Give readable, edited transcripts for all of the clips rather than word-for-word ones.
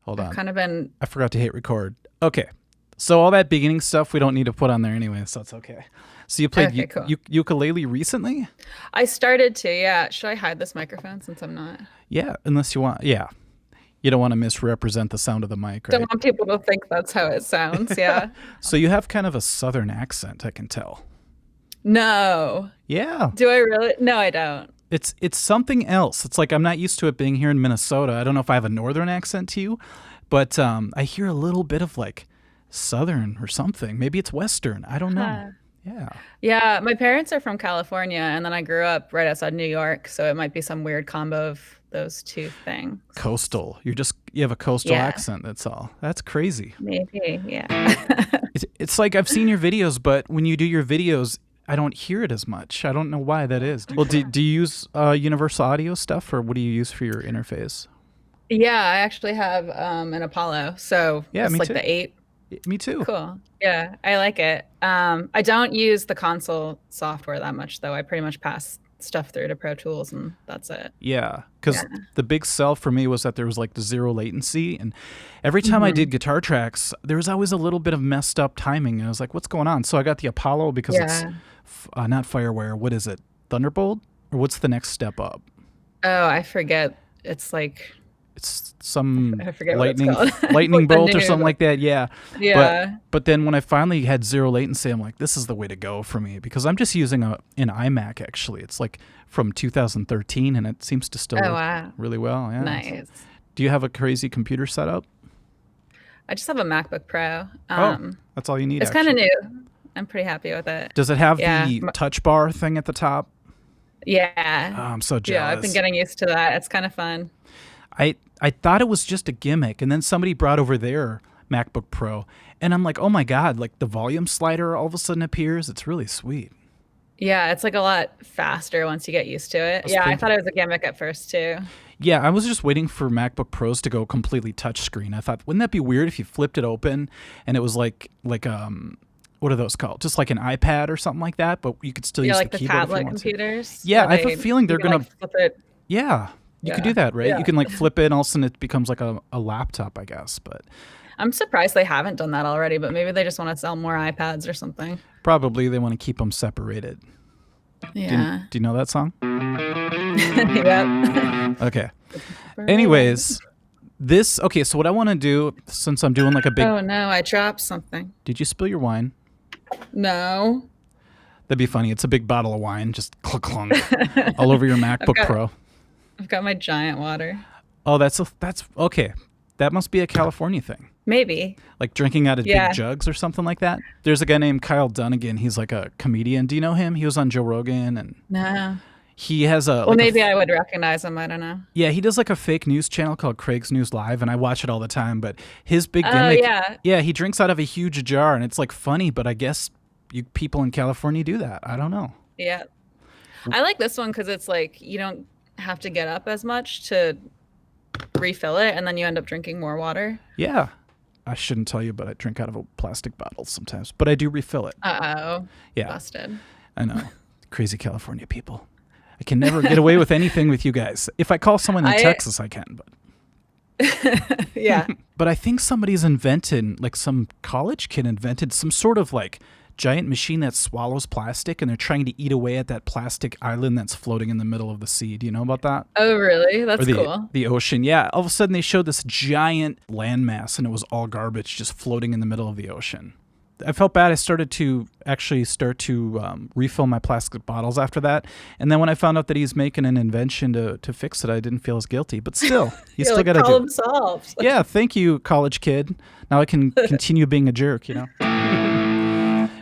Hold I've on. kind of been. I forgot to hit record. Okay. So all that beginning stuff we don't need to put on there anyway, so that's okay. So you played Okay, cool. ukulele recently? I started to, yeah. Should I hide this microphone since I'm not? Yeah, unless you want. Yeah. You don't want to misrepresent the sound of the mic, Don't right? want people to think that's how it sounds. Yeah. So you have kind of a southern accent, I can tell. No. Yeah. Do I really? No, I don't. It's something else. It's like I'm not used to it being here in Minnesota. I don't know if I have a northern accent to you, but I hear a little bit of like southern or something. Maybe it's western. I don't know. Huh. Yeah. Yeah, my parents are from California, and then I grew up right outside New York, so it might be some weird combo of those two things. Coastal. You have a coastal Yeah, accent, that's all. That's crazy. maybe. Yeah. It's like I've seen your videos, but when you do your videos, I don't hear it as much. I don't know why that is. Well, do you use universal audio stuff, or what do you use for your interface? Yeah, I actually have an Apollo, so Yeah, it's me like too. the 8. Me too. Cool. Yeah, I like it. I don't use the console software that much though. I pretty much pass stuff through to Pro Tools and that's it. Yeah, Yeah. because the big sell for me was that there was like the zero latency, and every time I Hmm. did guitar tracks, there was always a little bit of messed up timing, and I was like, "What's going on?" So I got the Apollo because it's Yeah. not FireWire. What is it? Thunderbolt, or what's the next step up? Oh, I forget. It's like It's some I forget what it's called. lightning Like the bolt or new. something like that. Yeah, but Yeah. then when I finally had zero latency, I'm like, this is the way to go for me because I'm just using an iMac actually. It's like from 2013, and it seems to still Oh work wow. really well. Yeah. Nice. Do you have a crazy computer setup? I just have a MacBook Pro. Oh, that's all you need It's kind of actually. new. I'm pretty happy with it. Does it have Yeah. the touch bar thing at the top? Oh, Yeah. I'm so Yeah, I've been jealous. getting used to that. It's kind of fun. I thought it was just a gimmick, and then somebody brought over their MacBook Pro, and I'm like, oh my god! Like the volume slider all of a sudden appears. It's really sweet. Yeah, it's like a lot faster once you get used to I it. was Yeah, I thinking, thought it was a gimmick at first too. yeah, I was just waiting for MacBook Pros to go completely touchscreen. I thought, wouldn't that be weird if you flipped it open and it was like what are those called? Just like an iPad or something like that, but you could still Yeah, use the like the keyboard if you tablet want to. computers Yeah, where I have a they feeling you they're can like gonna. flip it. Yeah, you could do Yeah. that, right? You Yeah. can like flip it, and all of a sudden it becomes like a laptop, I guess. But I'm surprised they haven't done that already, but maybe they just want to sell more iPads or something. probably they want to keep them separated. Yeah. Do you know that song? Yep. Okay. Anyways, okay. So what I want to do, since I'm doing like a big, Oh no, I dropped something. did you spill your wine? No. That'd be funny. It's a big bottle of wine, just clunk clunk, all over your I've MacBook got Pro. I've got my giant water. Oh, that's okay. That must be a California thing, Maybe. like drinking out of big Yeah. jugs or something like that. There's a guy named Kyle Dunnigan. He's like a comedian. Do you know him? He was on Joe Rogan, and No. he has a Well, like a maybe I would recognize him. I don't know. yeah, he does like a fake news channel called Craig's News Live, and I watch it all the time. But his big Oh gimmick, yeah. yeah, he drinks out of a huge jar, and it's like funny, but I guess you people in California do that. I don't know. Yeah. I like this one because it's like you don't have to get up as much to refill it, and then you end up drinking more water. Yeah, I shouldn't tell you, but I drink out of a plastic bottle sometimes, but I do refill it. Uh-oh. Yeah, Busted. I know. Crazy California people. I can never get away with anything with you guys. If I call someone in I Texas, I can, yeah. but I think somebody's invented, like some college kid invented some sort of like giant machine that swallows plastic, and they're trying to eat away at that plastic island that's floating in the middle of the sea. Do you know about that? Oh really? Or That's cool. the ocean? Yeah. All of a sudden they showed this giant landmass, and it was all garbage just floating in the middle of the ocean. I felt bad. I started to refill my plastic bottles after that. And then when I found out that he's making an invention to fix it, I didn't feel as guilty. But still, you Yeah, still like got to do it. problem solved. Yeah, thank you, college kid. Now I can continue being a jerk, you know?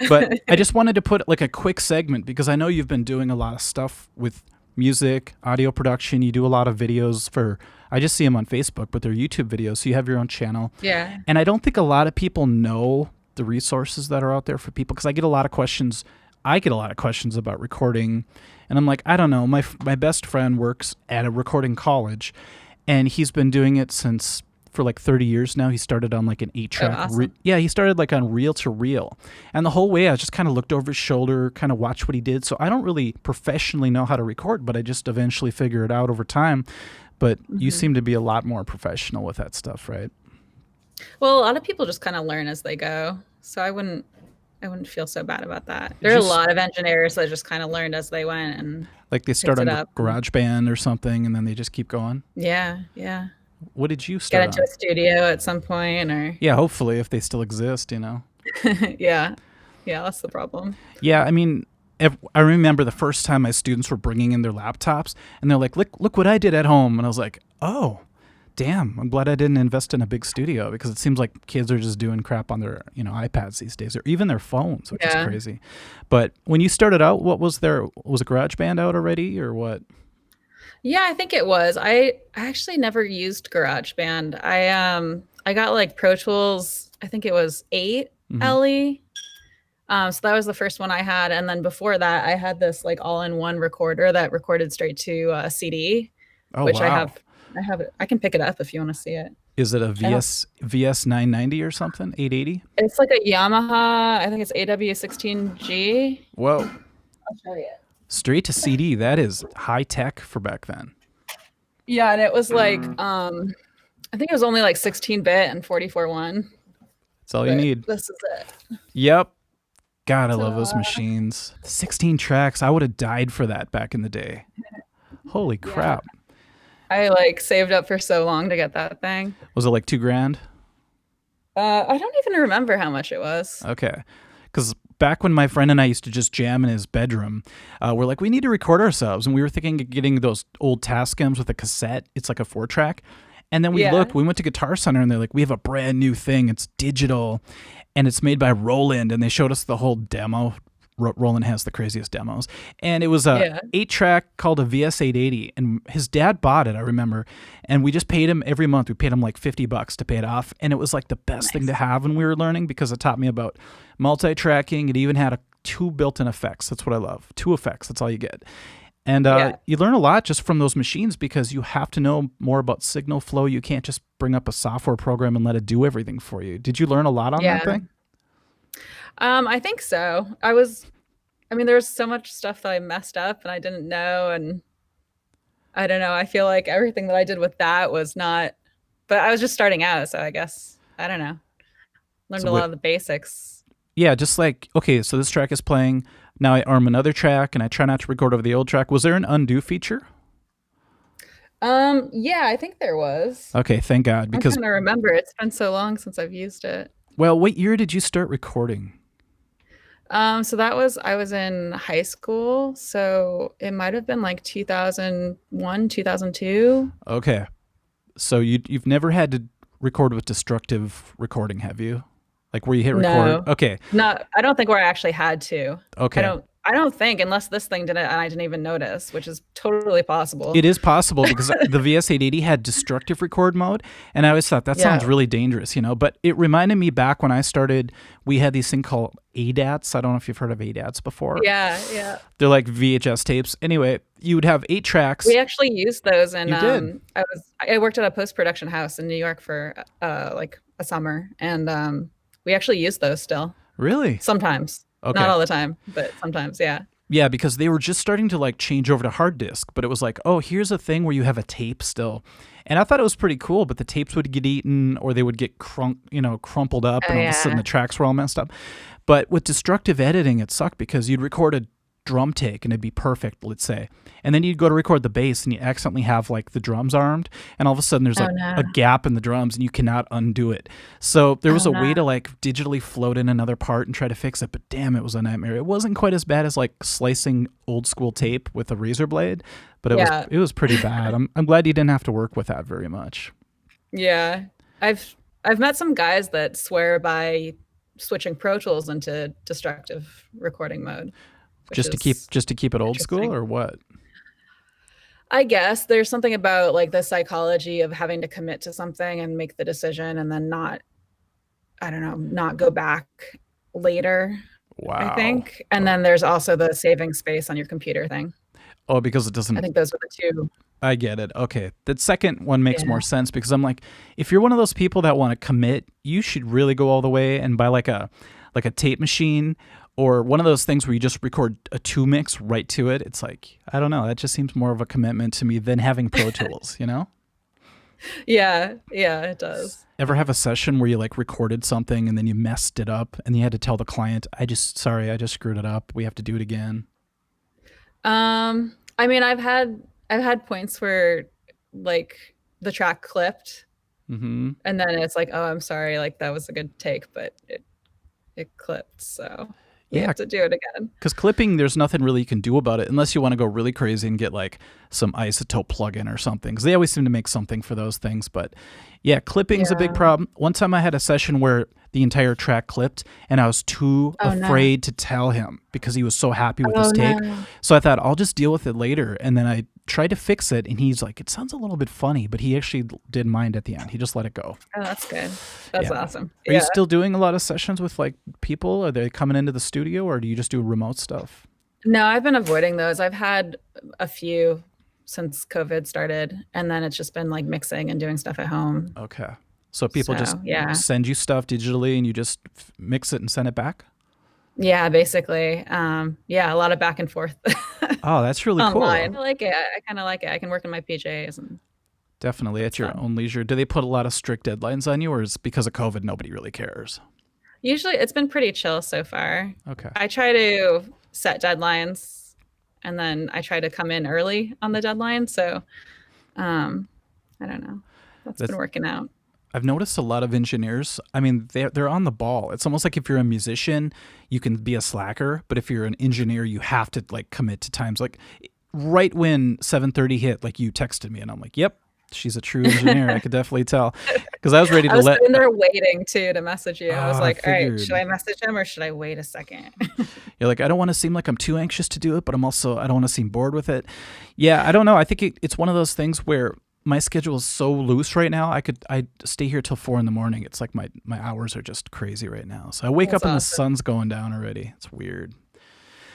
But I just wanted to put like a quick segment because I know you've been doing a lot of stuff with music, audio production. You do a lot of videos I just see them on Facebook, but they're YouTube videos. So you have your own channel. Yeah. And I don't think a lot of people know the resources that are out there for people because I get a lot of questions. I get a lot of questions about recording, and I'm like, I don't know. My best friend works at a recording college, and he's been doing it for like 30 years now. He started on like an 8-track. Oh, awesome. He started like on reel to reel, and the whole way I just kind of looked over his shoulder, kind of watched what he did. So I don't really professionally know how to record, but I just eventually figure it out over time. But you seem to be a lot more professional with that stuff, right? Well, a lot of people just kind of learn as they go. So I wouldn't feel so bad about that. There are a Just lot of engineers that just kind of learned as they went and like they start picked on it up. GarageBand or something, and then they just keep going. Yeah, yeah. What did you Get start into on? a studio at some point or Yeah, hopefully if they still exist, you know. yeah. Yeah, that's the problem. Yeah, I mean, I remember the first time my students were bringing in their laptops, and they're like, look what I did at home," and I was like, "Oh, damn! I'm glad I didn't invest in a big studio because it seems like kids are just doing crap on their iPads these days, or even their phones, which is Yeah. crazy." But when you started out, what was there? Was a GarageBand out already, or what? Yeah, I think it was. I actually never used GarageBand. I got like Pro Tools, I think it was 8 Hmm. LE. So that was the first one I had, and then before that, I had this like all-in-one recorder that recorded straight to a CD, Oh which I wow! have. I have it. I can pick it up if you want to see it. Is it a I don't. VS 990 or something? 880? It's like a Yamaha. I think it's AW16G. Whoa! I'll show you. Straight to CD. That is high tech for back then. Yeah, and it was like I think it was only like 16-bit and 44.1, That's all you but need. this is it. Yep. God, I love those Ta-da. machines. 16 tracks. I would have died for that back in the day. Holy Yeah. crap. I like saved up for so long to get that thing. Was it like 2 grand? I don't even remember how much it was. Okay. Because back when my friend and I used to just jam in his bedroom, we're like, we need to record ourselves. And we were thinking of getting those old Tascams with a cassette. It's like a 4 track. And then we Yeah. looked, we went to Guitar Center and they're like, we have a brand new thing. It's digital and it's made by Roland. And they showed us the whole demo. Roland has the craziest demos. And it was a Yeah. 8 track called a VS 880. And his dad bought it, I remember. And we just paid him every month. We paid him like $50 to pay it off. And it was like the best thing to Nice. have when we were learning because it taught me about multi-tracking. It even had two built-in effects. That's what I love. Two effects. That's all you get. And Yeah. you learn a lot just from those machines because you have to know more about signal flow. You can't just bring up a software program and let it do everything for you. Did you learn a lot on that Yeah. thing? I think so. I mean, there was so much stuff that I messed up and I didn't know. And I don't know. I feel like everything that I did with that was not, but I was just starting out. So I guess, I don't know, learned So a lot what? of the basics. Yeah, just like okay, so this track is playing. Now I arm another track and I try not to record over the old track. Was there an undo feature? Yeah, I think there was. Okay, thank God. I'm Because trying to remember. It's been so long since I've used it. well, what year did you start recording? So that was I was in high school, so it might have been like 2001, 2002. Okay, so you've never had to record with destructive recording, have you? Like where you hit record? No. Okay, Not I don't think where I actually had to. I okay. don't I don't think unless this thing did it and I didn't even notice, which is totally possible. It is possible because the VS880 had destructive record mode, and I always thought that sounds Yeah. really dangerous, you know. But it reminded me back when I started, we had these thing called ADATs. I don't know if you've heard of ADATs before. Yeah, yeah. They're like VHS tapes. Anyway, you would have 8 tracks. We actually used those and You did, I worked at a post-production house in New York for like a summer and we actually use those still. really? Sometimes. Not Okay. all the time, but sometimes, yeah. Yeah, because they were just starting to like change over to hard disk, but it was like, oh, here's a thing where you have a tape still. And I thought it was pretty cool, but the tapes would get eaten or they would get crumpled up Oh and all of a sudden yeah. the tracks were all messed up. But with destructive editing, it sucked because you'd record a drum take and it'd be perfect, let's say. And then you'd go to record the bass and you accidentally have like the drums armed and all of a sudden there's Oh like no. a gap in the drums and you cannot undo it. So there was Oh a no. way to like digitally float in another part and try to fix it, but damn, it was a nightmare. It wasn't quite as bad as like slicing old school tape with a razor blade, but Yeah. it was pretty bad. I'm glad you didn't have to work with that very much. Yeah. I've met some guys that swear by switching Pro Tools into destructive recording mode, which is Just to keep it old school interesting. or what? I guess there's something about like the psychology of having to commit to something and make the decision and then not, I don't know, not go back later, I Wow. think. And then there's also the saving space on your computer thing. Oh, because it I doesn't. think those are the two. I get it. Okay. That second one makes Yeah. more sense because I'm like, if you're one of those people that want to commit, you should really go all the way and buy like a tape machine or one of those things where you just record a two mix right to it. It's like, I don't know, that just seems more of a commitment to me than having Pro Tools, you know? Yeah, yeah, it does. Ever have a session where you like recorded something and then you messed it up and you had to tell the client, I just screwed it up. We have to do it again. I mean, I've had points where like the track clipped Mm-hmm. and then it's like, oh, I'm sorry, like that was a good take, but it clipped, so we Yeah, have to do it again. because clipping, there's nothing really you can do about it unless you want to go really crazy and get like some isotope plugin or something. Because they always seem to make something for those things. But yeah, clipping's a big Yeah. problem. One time I had a session where the entire track clipped, and I was too Oh no. afraid to tell him because he was so happy with his Oh take. no. So I thought I'll just deal with it later. And then I tried to fix it, and he's like, "It sounds a little bit funny," but he actually did mind at the end. He just let it go. Oh, that's good. That's Yeah. awesome. Are you Yeah. still doing a lot of sessions with like people? Are they coming into the studio, or do you just do remote stuff? No, I've been avoiding those. I've had a few since COVID started, and then it's just been like mixing and doing stuff at home. Okay. So people just So, yeah. send you stuff digitally and you just mix it and send it back? Yeah, basically. Yeah, a lot of back and forth Oh, that's really online. cool. I like it. I kind of like it. I can work in my PJs and Definitely at it's your fun. own leisure. Do they put a lot of strict deadlines on you, or is because of COVID nobody really cares? Usually it's been pretty chill so far. Okay. I try to set deadlines and then I try to come in early on the deadline. So, um, I don't know. That's been That's working out. I've noticed a lot of engineers. I mean, they're on the ball. It's almost like if you're a musician, you can be a slacker, but if you're an engineer, you have to like commit to times. Like right when 7:30 hit, like you texted me, and I'm like, "Yep, she's a true engineer." I could definitely tell because I was ready I to was let. sitting there waiting too to message you. I was I like, all right, should figured. I message him or should I wait a second? You're like, I don't want to seem like I'm too anxious to do it, but I don't want to seem bored with it. Yeah, I don't know. I think it's one of those things where my schedule is so loose right now. I stay here till 4 in the morning. It's like my hours are just crazy right now. So I wake That's up and the awesome. sun's going down already. It's weird.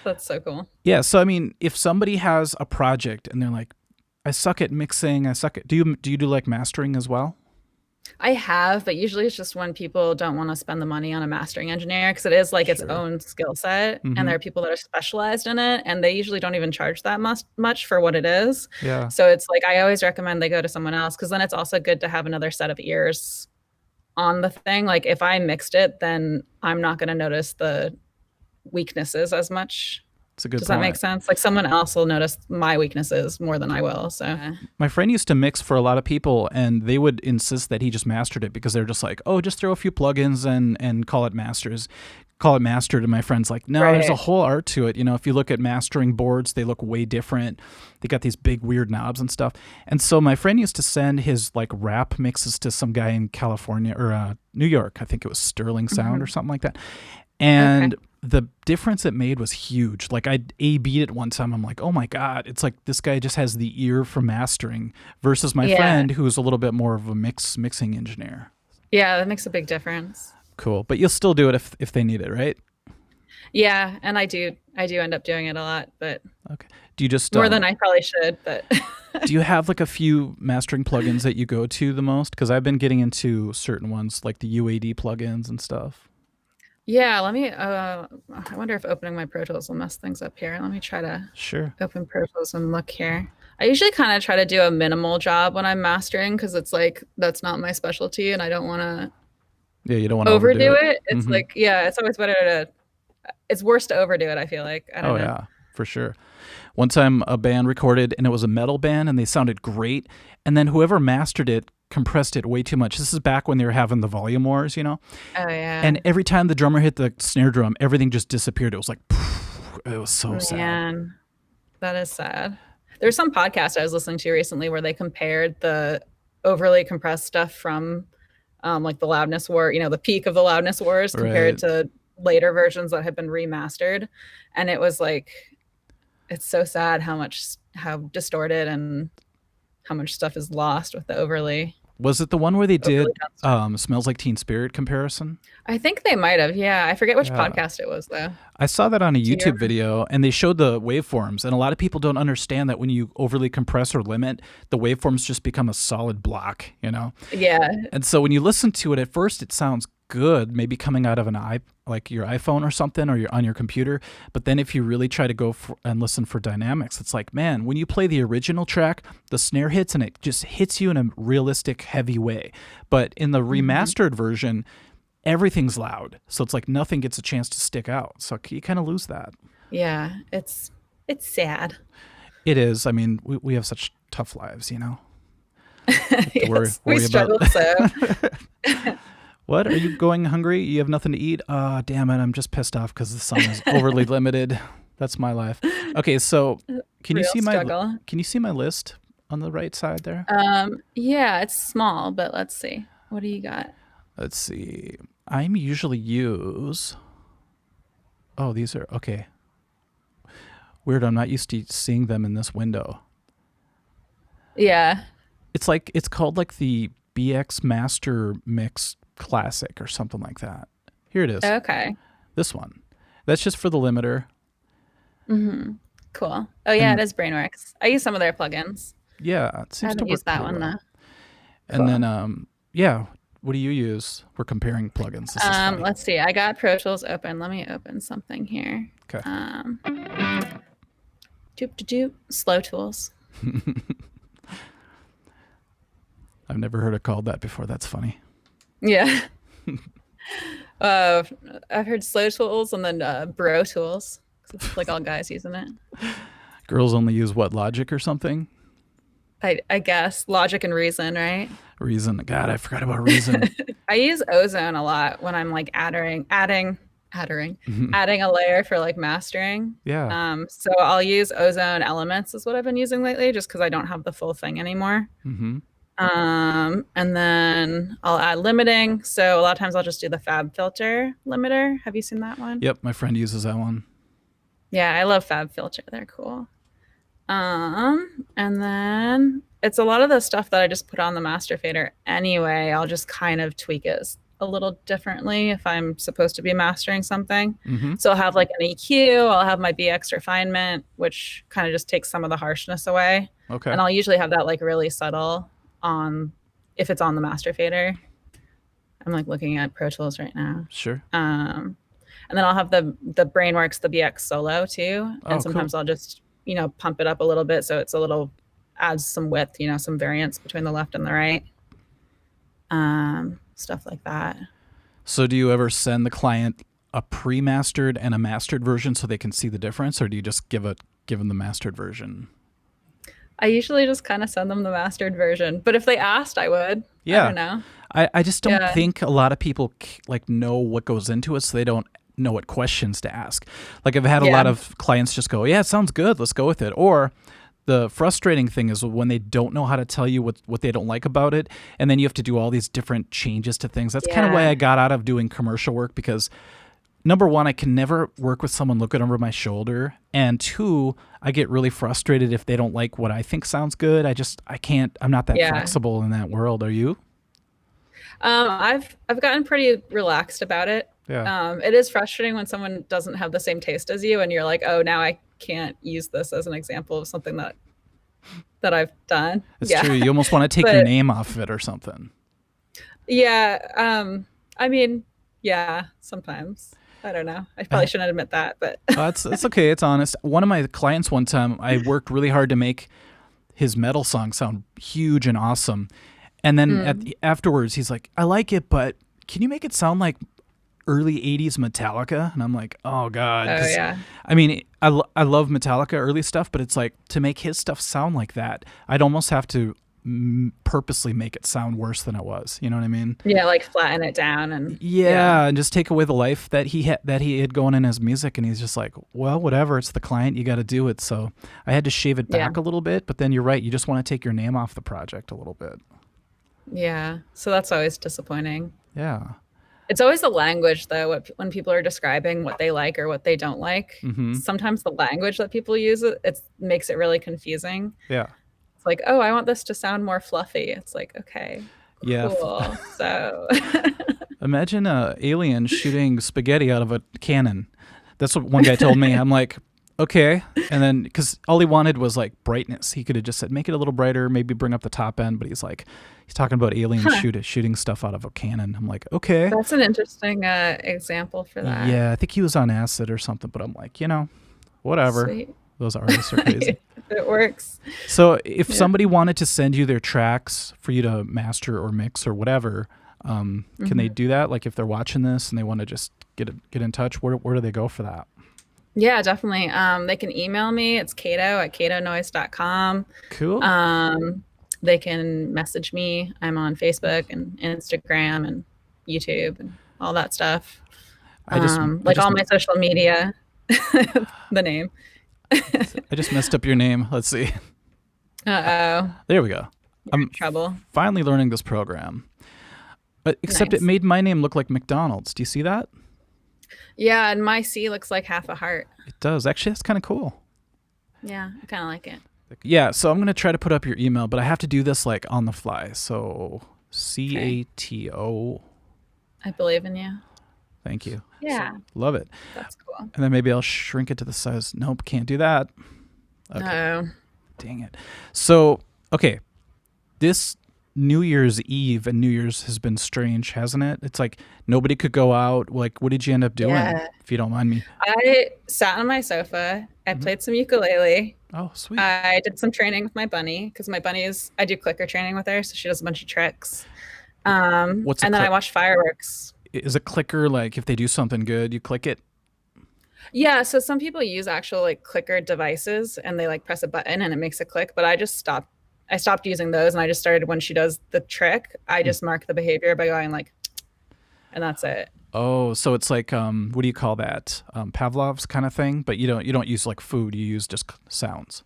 That's so cool. Yeah. So I mean, if somebody has a project and they're like, I suck at mixing. I suck at. Do you do like mastering as well? I have, but usually it's just when people don't want to spend the money on a mastering engineer because it is like its Sure. own skill set. And Mm-hmm. there are people that are specialized in it and they usually don't even charge that much for what it is. Yeah. So it's like I always recommend they go to someone else because then it's also good to have another set of ears on the thing. Like if I mixed it, then I'm not going to notice the weaknesses as much. It's a good Does that make point. sense? Like someone else will notice my weaknesses more than I will. So, My friend used to mix for a lot of people, and they would insist that he just mastered it because they're just like, oh, just throw a few plugins and call it masters. Call it mastered. And my friend's like, no, there's a right. whole art to it. You know, if you look at mastering boards, they look way different. They got these big weird knobs and stuff. And so my friend used to send his like rap mixes to some guy in California or New York. I think it was Sterling Sound or Mhm. something like that. Okay. And the difference it made was huge. Like I A B'd it one time. I'm like, oh my God, it's like this guy just has the ear for mastering versus my Yeah. friend who's a little bit more of a mixing engineer. Yeah, that makes a big difference. Cool. But you'll still do it if they need it, right? Yeah, and I do end up doing it a lot, but Okay. Do you just more than I probably should, but do you have like a few mastering plugins that you go to the most? Because I've been getting into certain ones like the UAD plugins and stuff. yeah, let me I wonder if opening my Pro Tools will mess things up here. Let me try to Sure. open Pro Tools and look here. I usually kind of try to do a minimal job when I'm mastering because it's like that's not my specialty and I don't want to Yeah, you don't want to overdo overdo it. it. It's Hmm. like, yeah, it's always better to it's worse to overdo it, I feel like. I don't Oh know. yeah, for sure. One time a band recorded and it was a metal band and they sounded great, and then whoever mastered it compressed it way too much. This is back when they were having the volume wars, you know? Oh yeah. And every time the drummer hit the snare drum, everything just disappeared. It was like it was so sad. Man, that is sad. There's some podcast I was listening to recently where they compared the overly compressed stuff from like the loudness war, the peak of the loudness wars compared Right. to later versions that have been remastered. And it was like, it's so sad how distorted and how much stuff is lost with the Was it the one where they overly did done stuff. Smells Like Teen Spirit comparison? I think they might have. Yeah. I forget which Yeah. podcast it was though. I saw that on a Do you YouTube video and they showed the waveforms, and a lot of people don't understand that when you overly compress or limit, the waveforms just become a solid block, you know? Yeah. And so when you listen to it at first, it sounds good, maybe coming out of like your iPhone or something, or on your computer. But then if you really try to go and listen for dynamics, it's like, man, when you play the original track, the snare hits and it just hits you in a realistic, heavy way. But in the remastered version, everything's loud, so it's like nothing gets a chance to stick out. So you kind of lose that. Yeah, it's sad. It is. I mean, we have such tough lives, you know. Yes, we worry struggle about. so. What? Are you going hungry? You have nothing to eat? Ah, damn it. I'm just pissed off because the sun is overly limited. That's my life. Okay, so can you Real see struggle. can you see my list on the right side there? Yeah, it's small, but let's see. What do you got? Let's see. I'm usually use. Oh, these are okay. Weird. I'm not used to seeing them in this window. Yeah. It's called like the BX Master Mix Classic or something like that. Here it is. Okay. This one. That's just for the limiter. Cool. Oh yeah, And it is Brainworks. I use some of their plugins. yeah, it I seems to haven't work used that pretty one well. though. And Cool. then yeah, what do you use? We're comparing plugins. This is funny. Let's see. I got Pro Tools open. Let me open something here. Okay. Doop to doop. Slow Tools. I've never heard it called that before. That's funny. Yeah. I've heard Slow Tools and then Bro Tools. 'Cause it's like all guys using it. Girls only use what, Logic or something? I guess Logic and Reason, right? Reason. God, I forgot about Reason. I use Ozone a lot when I'm like adding a layer for like mastering. Yeah. So I'll use Ozone Elements is what I've been using lately, just because I don't have the full thing anymore. And then I'll add limiting. So a lot of times I'll just do the Fab Filter limiter. Have you seen that one? Yep, my friend uses that one. Yeah, I love Fab Filter. They're cool. And then it's a lot of the stuff that I just put on the master fader anyway. I'll just kind of tweak it a little differently if I'm supposed to be mastering something. So I'll have like an EQ, I'll have my BX refinement, which kind of just takes some of the harshness away. Okay. And I'll usually have that like really subtle on if it's on the master fader. I'm like looking at Pro Tools right now. Sure. And then I'll have the Brainworks, the BX solo too. And sometimes I'll just, pump it up a little bit so it's a little, adds some width, some variance between the left and the right. Stuff like that. So do you ever send the client a pre-mastered and a mastered version so they can see the difference, or do you just give them the mastered version? I usually just kind of send them the mastered version, but if they asked, I would. Yeah. I don't know. I just don't think a lot of people like know what goes into it, so they don't know what questions to ask. Like I've had a lot of clients just go, yeah, it sounds good, let's go with it. Or the frustrating thing is when they don't know how to tell you what they don't like about it, and then you have to do all these different changes to things. That's kind of why I got out of doing commercial work, because number one, I can never work with someone looking over my shoulder, and two, I get really frustrated if they don't like what I think sounds good. I can't. I'm not that flexible in that world. Are you? I've gotten pretty relaxed about it. Yeah. It is frustrating when someone doesn't have the same taste as you, and you're like, oh, now I can't use this as an example of something that I've done. It's true. You almost want to take your name off of it or something. Yeah. I mean, yeah, sometimes. I don't know. I probably shouldn't admit that, but it's okay. It's honest. One of my clients one time, I worked really hard to make his metal song sound huge and awesome. And then afterwards, he's like, I like it, but can you make it sound like early 80s Metallica? And I'm like, oh God. Oh, yeah. I mean, I love Metallica early stuff, but it's like to make his stuff sound like that, I'd almost have to purposely make it sound worse than it was. You know what I mean? Yeah, like flatten it down and and just take away the life that he had going in his music. And he's just like, well, whatever. It's the client. You got to do it. So I had to shave it back a little bit. But then you're right. You just want to take your name off the project a little bit. Yeah. So that's always disappointing. Yeah. It's always the language, though, when people are describing what they like or what they don't like. Sometimes the language that people use, it makes it really confusing. Yeah. It's like, oh, I want this to sound more fluffy. It's like, okay, cool. So imagine an alien shooting spaghetti out of a cannon. That's what one guy told me. I'm like, okay. And then, because all he wanted was like brightness. He could have just said, make it a little brighter, maybe bring up the top end. But he's like, He's talking about aliens Huh. shooting stuff out of a cannon. I'm like, okay. That's an interesting example for that. Yeah, I think he was on acid or something, but I'm like, whatever. Sweet. Those artists are crazy. If it works. So if Yeah. somebody wanted to send you their tracks for you to master or mix or whatever, can they Mhm. do that? Like if they're watching this and they want to just get in touch, where do they go for that? Yeah, definitely. They can email me. It's Cato at catonoise.com. Cool. Um, they can message me. I'm on Facebook and Instagram and YouTube and all that stuff. I just I Like just all my social media, the name. I just messed up your name. Let's see. Uh-oh, There we go. you're in I'm trouble. finally learning this program. Except it Nice. made my name look like McDonald's. Do you see that? Yeah, and my C looks like half a heart. It does. Actually, that's kind of cool. Yeah, I kind of like it. Yeah, so I'm going to try to put up your email, but I have to do this like on the fly. So Okay. CATO. I believe in you. Thank you. Yeah, Love it. that's cool. And then maybe I'll shrink it to the size. Nope, can't do that. Okay, Oh, dang it. So, okay, this New Year's Eve and New Year's has been strange, hasn't it? It's like nobody could go out. Like, what did you end up doing, yeah. if you don't mind me? I sat on my sofa. I Mhm. played some ukulele. Oh, sweet. I did some training with my bunny because my bunny is, I do clicker training with her, so she does a bunch of tricks. What's a And then I click? watched fireworks. Is a clicker like if they do something good, you click it? Yeah, so some people use actual like clicker devices and they like press a button and it makes a click, but I just stopped. I stopped using those and I just started when she does the trick, I Hmm. just mark the behavior by going like, and that's it. Oh, so it's like what do you call that? Pavlov's kind of thing, but you don't use like food. You use just sounds.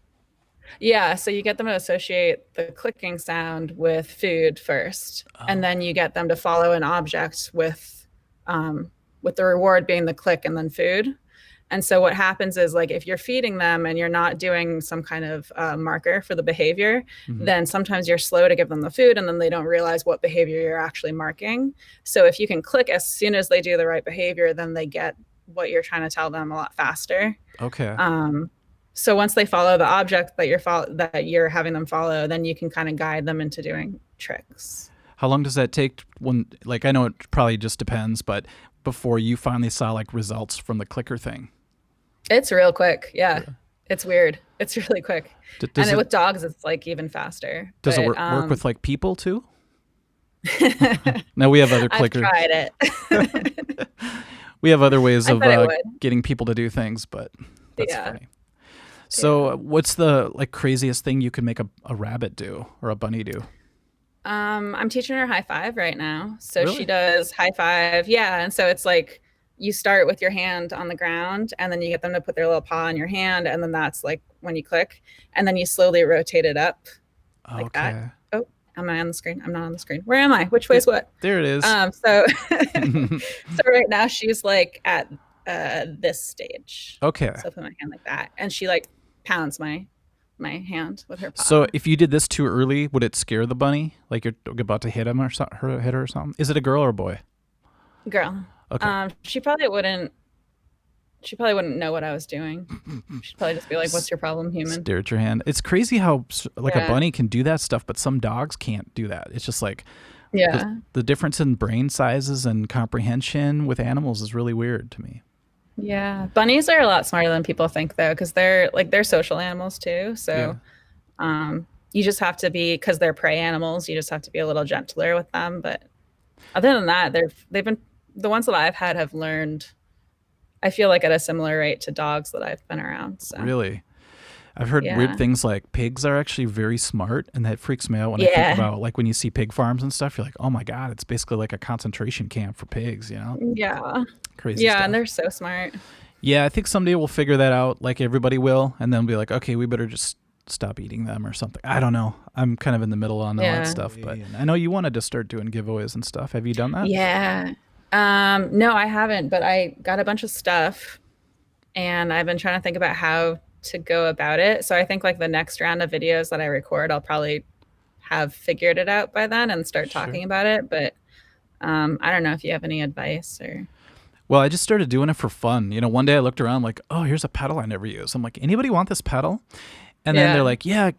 Yeah, so you get them to associate the clicking sound with food first, and Oh. then you get them to follow an object with the reward being the click and then food. And so what happens is like if you're feeding them and you're not doing some kind of marker for the behavior, Mhm. then sometimes you're slow to give them the food and then they don't realize what behavior you're actually marking. So if you can click as soon as they do the right behavior, then they get what you're trying to tell them a lot faster. Okay. Um, so once they follow the object that you're having them follow, then you can kind of guide them into doing tricks. How long does that take when like I know it probably just depends, but before you finally saw like results from the clicker thing? It's real quick. Yeah. It's weird. It's really quick. Does it With dogs, it's like even faster. does it But work with like people too? No, we have other I've clicker. tried it. We have other ways I of bet it would. getting people to do things, but that's Yeah. funny. So, Yeah. what's the like craziest thing you could make a rabbit do or a bunny do? I'm teaching her high five right now. So she Really? does high five. Yeah. And so it's like you start with your hand on the ground and then you get them to put their little paw on your hand. And then that's like when you click and then you slowly rotate it up like that. Okay. Oh, am I on the screen? I'm not on the screen. Where am I? Which way is what? There it is. So so right now she's like at this stage. Okay. So I put my hand like that. And she like pounds my hand with her So paw. if you did this too early, would it scare the bunny? Like you're about to hit him or hit her or something? Is it a girl or a boy? Girl. Okay. She probably wouldn't know what I was doing. She'd probably just be like, "What's your problem, human?" Stare at your hand. It's crazy how like a Yeah. bunny can do that stuff, but some dogs can't do that. It's just like Yeah. the difference in brain sizes and comprehension with animals is really weird to me. Yeah. Bunnies are a lot smarter than people think though, because they're social animals too. Yeah. So you just have to be because they're prey animals, you just have to be a little gentler with them. But other than that, they've been the ones that I've had have learned, I feel like at a similar rate to dogs that I've been around. So Really. I've heard weird yeah. things like pigs are actually very smart, and that freaks me out when I think Yeah. about like when you see pig farms and stuff. You're like, oh my god, it's basically like a concentration camp for pigs. Yeah. Crazy Yeah, and stuff. they're so smart. Yeah, I think someday we'll figure that out, like everybody will, and then be like, okay, we better just stop eating them or something. I don't know. I'm kind of in the middle on all that Yeah. stuff, but I know you wanted to start doing giveaways and stuff. Have you done that? Yeah. No, I haven't, but I got a bunch of stuff and I've been trying to think about how to go about it. So I think like the next round of videos that I record, I'll probably have figured it out by then and start Sure. talking about it. But I don't know if you have any advice or Well, I just started doing it for fun. One day I looked around like, oh, here's a pedal I never use. I'm like, anybody want this pedal? And then they're Yeah. like, yeah.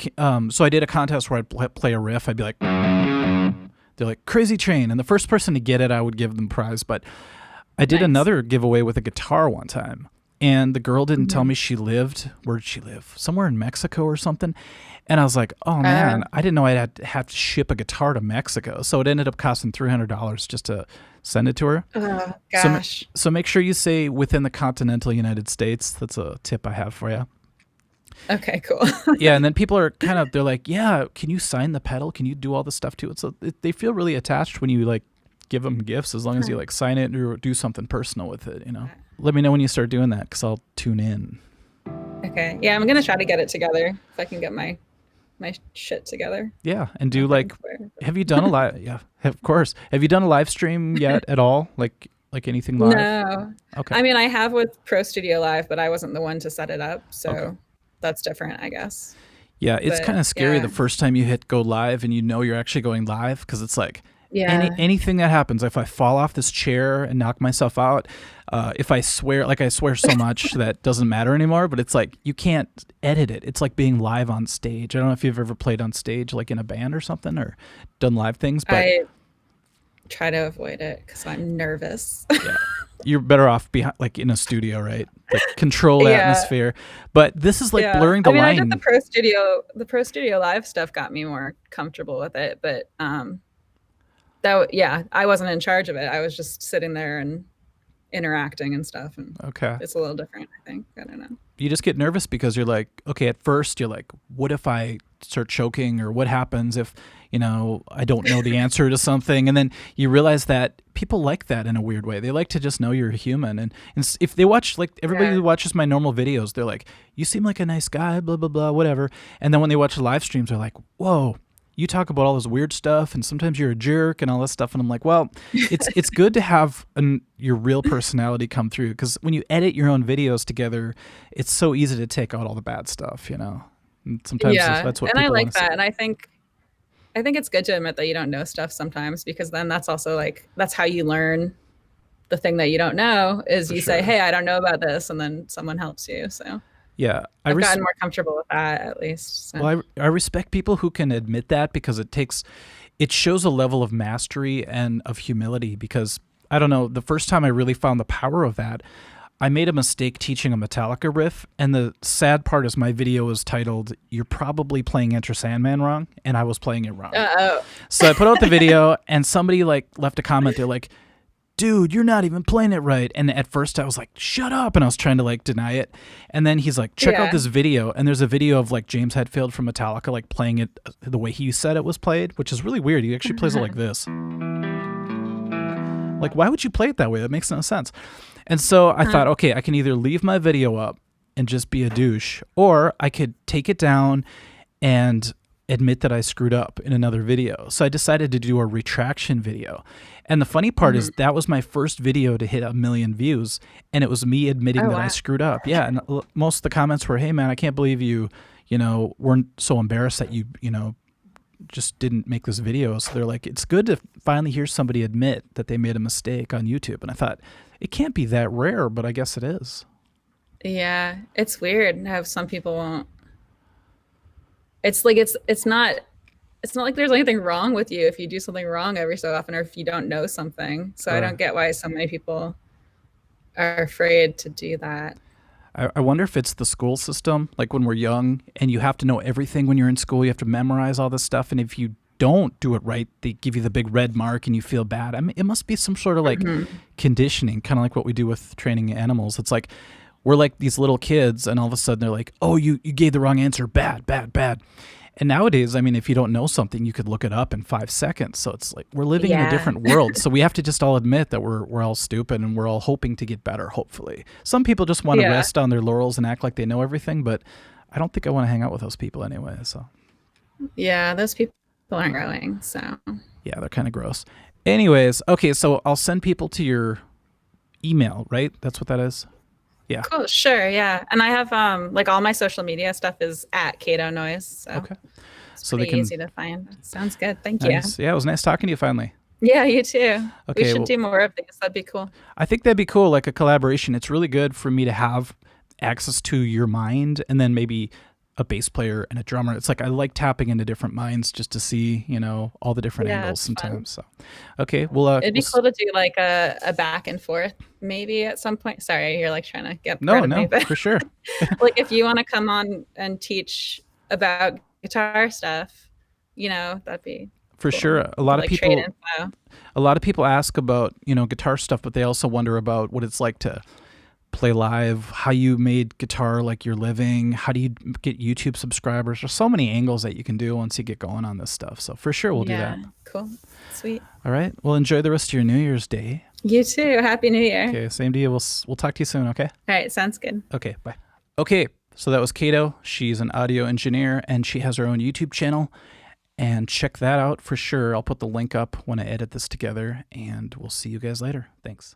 So I did a contest where I'd play a riff. I'd be like, they're like, Crazy Train. And the first person to get it, I would give them prize. But I did Nice. another giveaway with a guitar one time. And the girl didn't tell Mhm. me she lived. Where did she live? Somewhere in Mexico or something. And I was like, oh Uh, man, I didn't know I'd have to ship a guitar to Mexico. So it ended up costing $300 just to send it to her. oh So, gosh. so make sure you say within the continental United States. That's a tip I have for you. Okay, cool. Yeah, and then people are they're like, yeah, can you sign the pedal? Can you do all this stuff too? So they feel really attached when you like give them gifts, as long as you like sign it or do something personal with it. Let me know when you start doing that because I'll tune in. Okay. Yeah, I'm gonna try to get it together if I can get my shit together. Yeah, and do Nothing like, for- have you done a live? Yeah, of course. Have you done a live stream yet at all? Like anything live? No. Okay. I mean, I have with Pro Studio Live, but I wasn't the one to set it up, Okay. so that's different, I guess. Yeah, it's But kind of scary the yeah. first time you hit go live and you know you're actually going live because it's like Yeah. anything that happens. If I fall off this chair and knock myself out, if I swear, like I swear so much that doesn't matter anymore. But it's like you can't edit it. It's like being live on stage. I don't know if you've ever played on stage, like in a band or something, or done live things, but I try to avoid it because I'm nervous. yeah, you're better off behind, like in a studio, right? Like control Yeah. atmosphere. But this is like Yeah. blurring the I mean, I did line. the Pro Studio Live stuff got me more comfortable with it, but yeah, I wasn't in charge of it. I was just sitting there and interacting and stuff, and Okay. it's a little different, I think. I don't know. You just get nervous because you're like, okay, at first you're like, what if I start choking, or what happens if, I don't know the answer to something? And then you realize that people like that in a weird way. They like to just know you're a human. And if they watch, like everybody Yeah. who watches my normal videos, they're like, you seem like a nice guy, blah, blah, blah, whatever. And then when they watch the live streams, they're like, whoa, you talk about all this weird stuff and sometimes you're a jerk and all this stuff. And I'm like, well, it's good to have your real personality come through, because when you edit your own videos together, it's so easy to take out all the bad stuff, And sometimes Yeah, that's what and I people like want to that, see. and I think it's good to admit that you don't know stuff sometimes, because then that's also like that's how you learn the thing that you don't know is For you say, sure. "Hey, I don't know about this," and then someone helps you. So Yeah, I've gotten more comfortable with that at least. So. well, I respect people who can admit that, because it shows a level of mastery and of humility. Because I don't know, the first time I really found the power of that, I made a mistake teaching a Metallica riff, and the sad part is my video was titled "You're probably playing Enter Sandman wrong," and I was playing it wrong. Oh, So I put out the video, and somebody like left a comment. They're like, dude, you're not even playing it right. And at first I was like, shut up. And I was trying to like deny it. And then he's like, check out Yeah. this video. And there's a video of like James Hetfield from Metallica, like playing it the way he said it was played, which is really weird. He actually plays it like this. Like, why would you play it that way? That makes no sense. And so I thought, okay, I can either leave my video up and just be a douche, or I could take it down and admit that I screwed up in another video. So I decided to do a retraction video. And the funny part is that was my first video to hit 1 million views, and it was me admitting Oh, that I wow. screwed up. Yeah, and most of the comments were, "Hey man, I can't believe you weren't so embarrassed that you just didn't make this video." So they're like, it's good to finally hear somebody admit that they made a mistake on YouTube. And I thought, it can't be that rare, but I guess it is. Yeah, it's weird how some people won't. It's like it's not like there's anything wrong with you if you do something wrong every so often, or if you don't know something. So I Sure. don't get why so many people are afraid to do that. I wonder if it's the school system, like when we're young and you have to know everything when you're in school, you have to memorize all this stuff. And if you don't do it right, they give you the big red mark and you feel bad. I mean, it must be some sort of like conditioning, kind of like what we do with training animals. It's like we're like these little kids, and all of a sudden they're like, oh, you gave the wrong answer. Bad, bad, bad. And nowadays, I mean, if you don't know something, you could look it up in 5 seconds. So it's like we're living in a Yeah. different world. So we have to just all admit that we're all stupid, and we're all hoping to get better, hopefully. Some people just want to Yeah. rest on their laurels and act like they know everything, but I don't think I want to hang out with those people anyway. So Yeah, those people aren't growing. So yeah, they're kind of gross. Anyways, okay, so I'll send people to your email, right? That's what that is? Yeah. cool, sure, yeah. And I have like all my social media stuff is at CATO Noise. So Okay. it's So they pretty can. easy to find. Sounds good. Thank Nice. Yeah, it was nice talking to you finally. you. Yeah, you too. Okay, We should well- do more of these. That'd be cool. I think that'd be cool, like a collaboration. It's really good for me to have access to your mind, and then maybe a bass player and a drummer. It's like I like tapping into different minds just to see, all the different Yeah, angles it's fun. sometimes. So, okay, well, It'd be cool to do like a back and forth maybe at some point. Sorry, you're like trying to get rid no, of me, no, but for sure, like if you want to come on and teach about guitar stuff, that'd be for cool. sure. We could like trade info. A lot of people ask about guitar stuff, but they also wonder about what it's like to play live, how you made guitar like your living, how do you get YouTube subscribers. There's so many angles that you can do once you get going on this stuff. So for sure, we'll do that. Cool. Sweet. All right. Well, enjoy the rest of your New Year's Day. You too. Happy New Year. Okay. Same to you. We'll talk to you soon. Okay. All right. Sounds good. Okay. Bye. Okay. So that was CATO. She's an audio engineer and she has her own YouTube channel. And check that out for sure. I'll put the link up when I edit this together, and we'll see you guys later. Thanks.